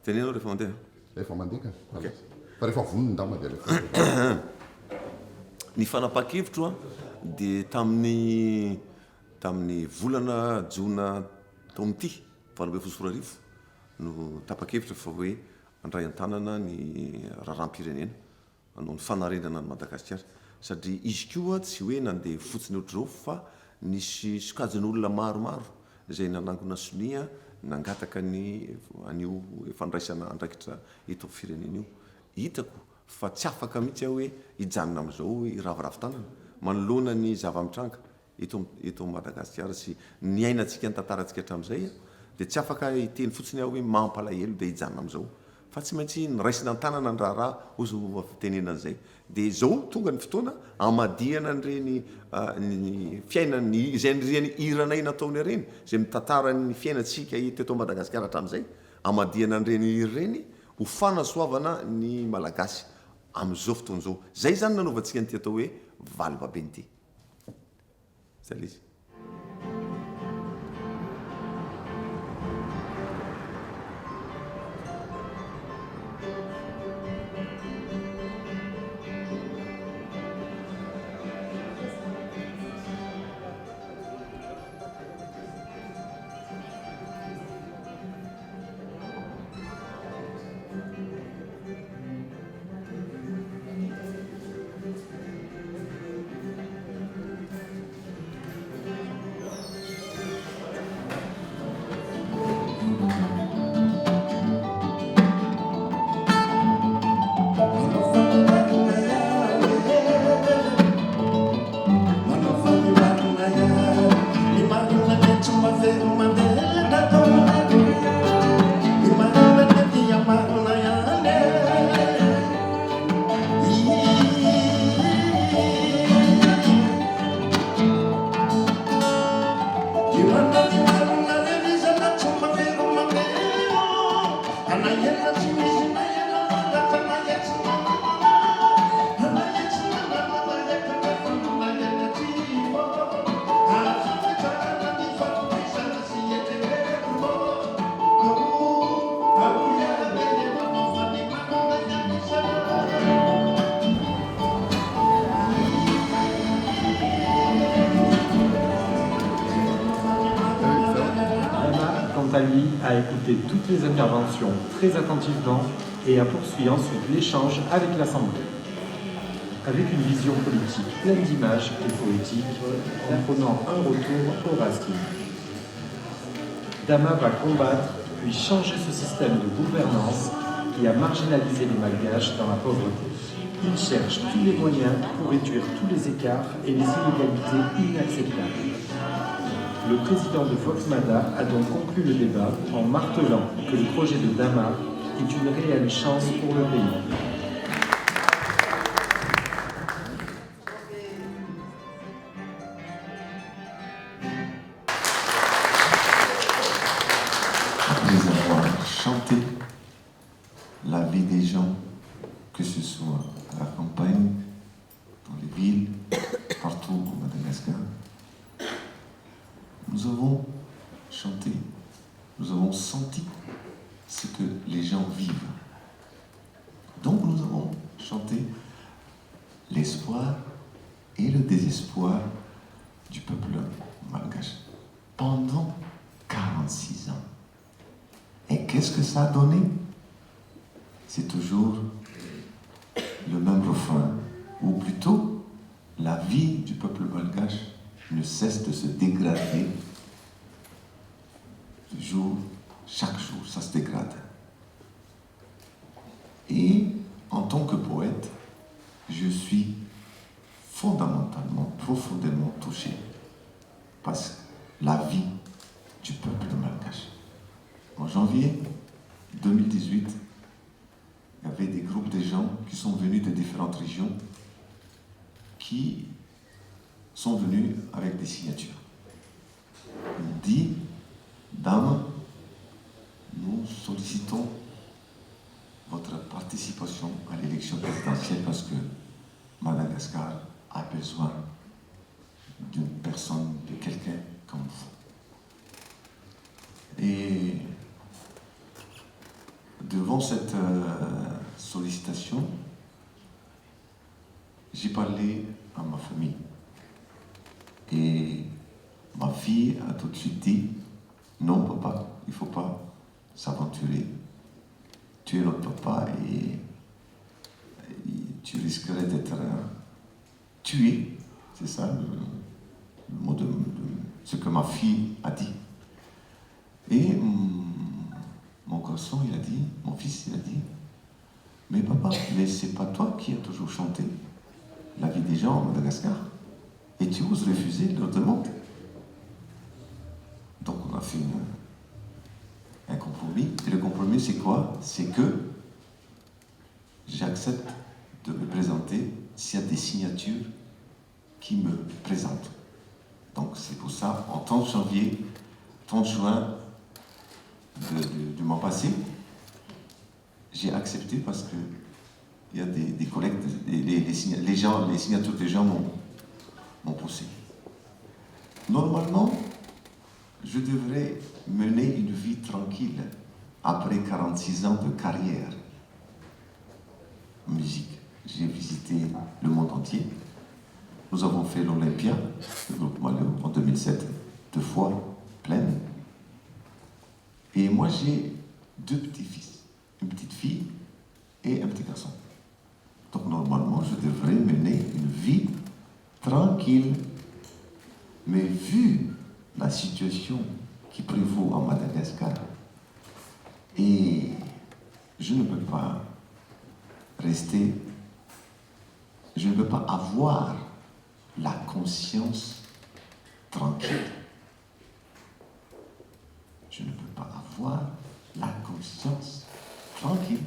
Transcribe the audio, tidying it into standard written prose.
tenenao rehefa mandeha efa mandeha Okay. fa rehefa vonony ndama dia rehefa ny fanapa-kevitro a dia tamin'ny volana jona taomity valobe fosiforo arivo no tapa-kevitra fa hoe andray an-tanana ny raharam-pirenena anao ny fanarenana ny Madagasikara satria izy koa tsy hoe nandeha fotsiny ohatr'izao fa nisy sokajin'olona maromaro izay nanangona sonia nangataka ny an'io fandraisana andraikitra eto amin'ny firenena io hitako fa tsy afaka mihitsy aho hoe hijanona amin'izao iravaravin-tanana manoloana ny zava-mitranga eto Madagasikara sy ny ainatsika ny tantarantsika hatramin'izay dia tsy afaka hiteny fotsiny aho hoe mampalahelo dia hijanona amin'izao fa tsy maintsy niraisina an-tanana ny raharaha ozo tenenan'izay dia izao tonga ny fotoana amadihana nyreny ny fiainany izay nyreny iranay nataony ireny izay mitantara ny fiainantsika teto Madagasikara hatramin'izay amadihana nyreny ireny ho fanasoavana ny malagasy amin'izao fotoana izao zay zany nanaovantsika ny ty atao hoe valibabeny ty zay le izy a écouté toutes les interventions très attentivement et a poursuivi ensuite l'échange avec l'Assemblée. Avec une vision politique pleine d'images et poétique, comprenant un retour au racine. Dama va combattre puis changer ce système de gouvernance qui a marginalisé les Malgaches dans la pauvreté. Il cherche tous les moyens pour réduire tous les écarts et les inégalités inacceptables. Le président de Vox-Mada a donc conclu le débat en martelant que le projet de Dama est une réelle chance pour le pays. Après avoir chanté la vie des gens, que ce soit à la campagne, dans les villes, partout au Madagascar, nous avons chanté, nous avons senti ce que les gens vivent. Donc nous avons chanté l'espoir et le désespoir du peuple malgache pendant 46 ans. Et qu'est-ce que ça a donné? C'est toujours le même refrain, ou plutôt la vie du peuple malgache ne cesse de se dégrader chaque jour, ça se dégrade. Et en tant que poète, je suis fondamentalement, profondément touché par la vie du peuple malgache. En janvier 2018, il y avait des groupes de gens qui sont venus de différentes régions qui sont venus avec des signatures. Il dit, Dame, nous sollicitons votre participation à l'élection présidentielle parce que Madagascar a besoin d'une personne, de quelqu'un comme vous. Et devant cette sollicitation, j'ai parlé à ma famille. Et ma fille a tout de suite dit, non papa, il ne faut pas s'aventurer. Tu es notre papa et tu risquerais d'être tué. C'est ça le mot de ce que ma fille a dit. Et mon garçon, il a dit, mon fils, il a dit, mais papa, mais c'est pas toi qui as toujours chanté la vie des gens à Madagascar. Et tu oses refuser leur demande. Donc on a fait un compromis. Et le compromis, c'est quoi? C'est que j'accepte de me présenter s'il y a des signatures qui me présentent. Donc c'est pour ça, en 30 janvier, 30 juin du mois passé, j'ai accepté parce que il y a des collègues, les signatures des gens m'ont poussé. Normalement, je devrais mener une vie tranquille après 46 ans de carrière en musique. J'ai visité le monde entier. Nous avons fait l'Olympia, le groupe Malheur, en 2007, 2 fois pleine. Et moi, j'ai 2 petits-fils, une petite fille et un petit garçon. Donc normalement, je devrais mener une vie tranquille. Mais vu la situation qui prévaut en Madagascar, et je ne peux pas rester, je ne peux pas avoir la conscience tranquille. Je ne peux pas avoir la conscience tranquille.